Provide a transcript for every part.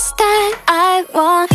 This time I want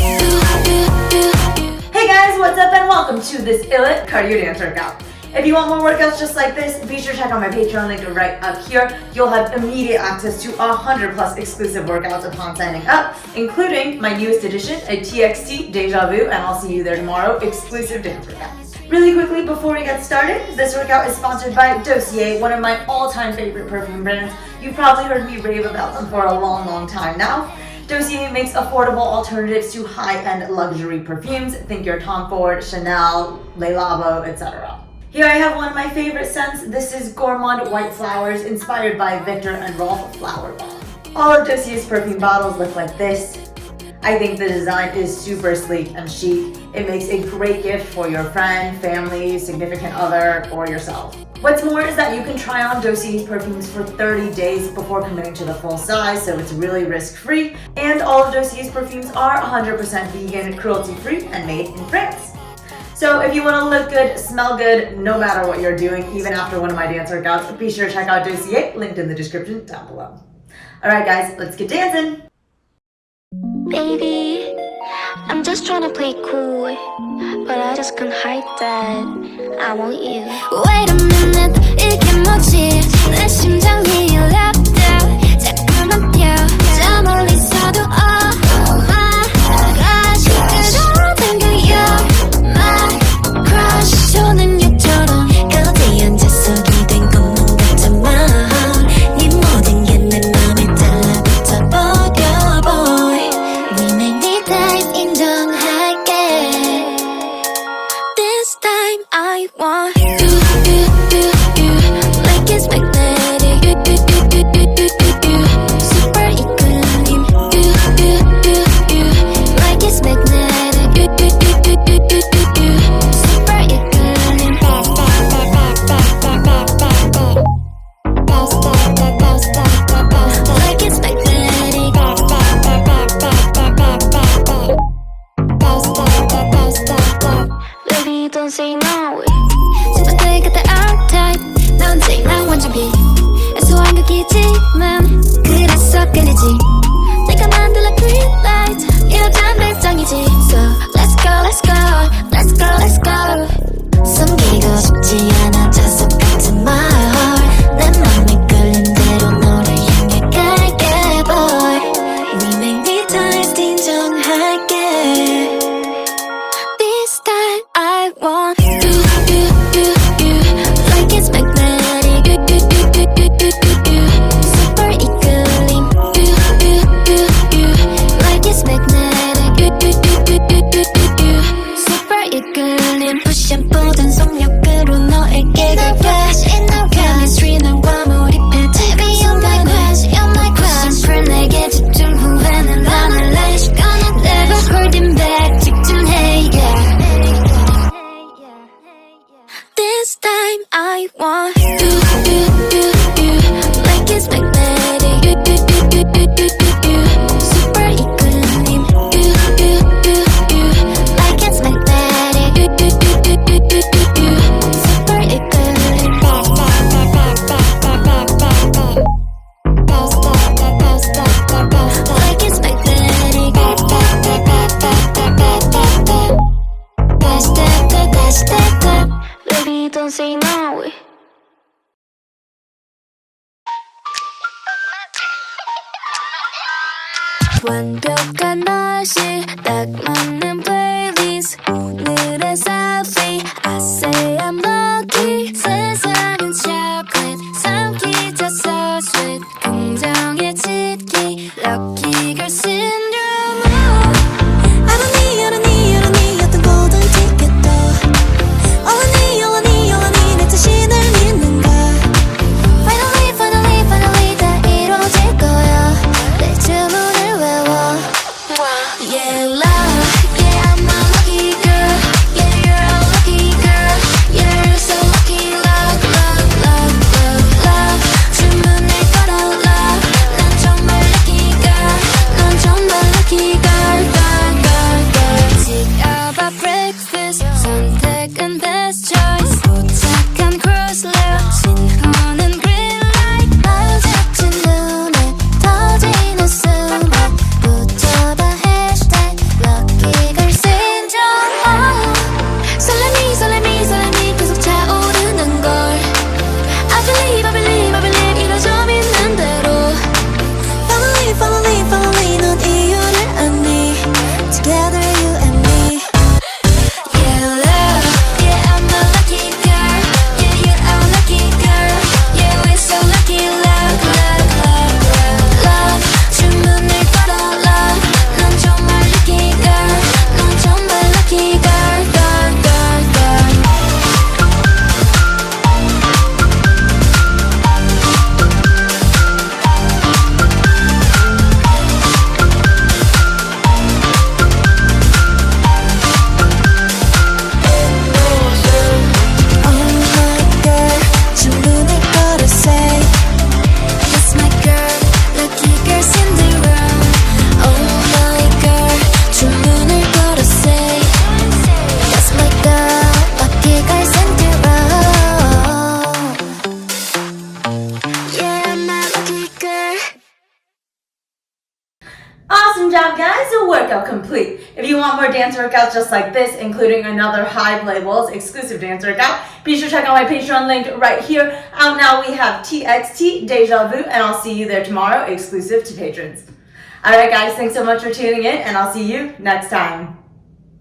Hey guys, what's up and welcome to this ILLIT cardio dance workout. If you want more workouts just like this, be sure to check out my Patreon link right up here. You'll have immediate access to 100 plus exclusive workouts upon signing up, including my newest addition, a TXT Deja Vu, and I'll see you there tomorrow, exclusive dance workouts. Really quickly before we get started, this workout is sponsored by Dossier, one of my all-time favorite perfume brands. You've probably heard me rave about them for a long time now. Dossier makes affordable alternatives to high-end luxury perfumes. Think your Tom Ford, Chanel, Le Labo, etc. Here I have one of my favorite scents. This is Gourmand White Flowers, inspired by Victor and Rolf Flower Bomb. All of Dossier's perfume bottles look like this. I think the design is super sleek and chic. It makes a great gift for your friend, family, significant other, or yourself. What's more is that you can try on Dossier's perfumes for 30 days before committing to the full size, so it's really risk-free. And all of Dossier's perfumes are 100% vegan, cruelty-free, and made in France. So if you want to look good, smell good, no matter what you're doing, even after one of my dance workouts, be sure to check out Dossier, linked in the description down below. Alright guys, let's get dancing! Baby, I'm just trying to play cool, but I just can't hide that I want you. Wait a minute, 이게 뭐지? 내 심장이 랩다 자꾸만 뛰어 저 멀리서도 oh my gosh 그대로 당겨 you're my crush 조는 유처럼 어디 앉아서 기댄 것만 같지만 네 모든 게 내 맘에 달라붙어 버려 boy We make me time 인정할게 This time I want you like it's magnetic super equilibrium like it's magnetic super equilibrium like it's magnetic Baby don't say no 진짜 내가 다 out type 나 언제나 완전히 애소한 극이지만 그래서 끌리지 내가 만들어 green light 이러자 별장이지 So let's go let's go let's go let's go 숨기고 싶지 않아 자석 같은 my heart 내 맘에 끌린 대로 너를 향해 갈게 boy We make me tight 인정할게 This time I want you like it's magnetic super equilibrium like it's magnetic super equilibrium push and pull 전속력으로 너에게 갈게 chemistry 너와 몰입해 Baby you're my crush you're my crush simple 내게 집중 후회는 안 할래 시간은 never holding back 직진해 yeah This time I want you like it's magnetic super equilibrium like it's magnetic super equilibrium like it's magnetic Baby don't say no 완벽한 맛이 딱 맞는 playlist 오늘의 selfie I say I'm lucky 세상은 chocolate 삼키자 so sweet 긍정의 짙기 lucky girl syndrome I don't need 어떤 golden ticket도 All I need 내 자신을 믿는 걸 Finally 다 이루어질 거야 내 주문을 외워 Yeah love workout complete. If you want more dance workouts just like this, including another High Playballs exclusive dance workout, be sure to check out my Patreon link right here. Out now we have TXT Deja Vu, and I'll see you there tomorrow, exclusive to patrons. Alright guys, thanks so much for tuning in, and I'll see you next time.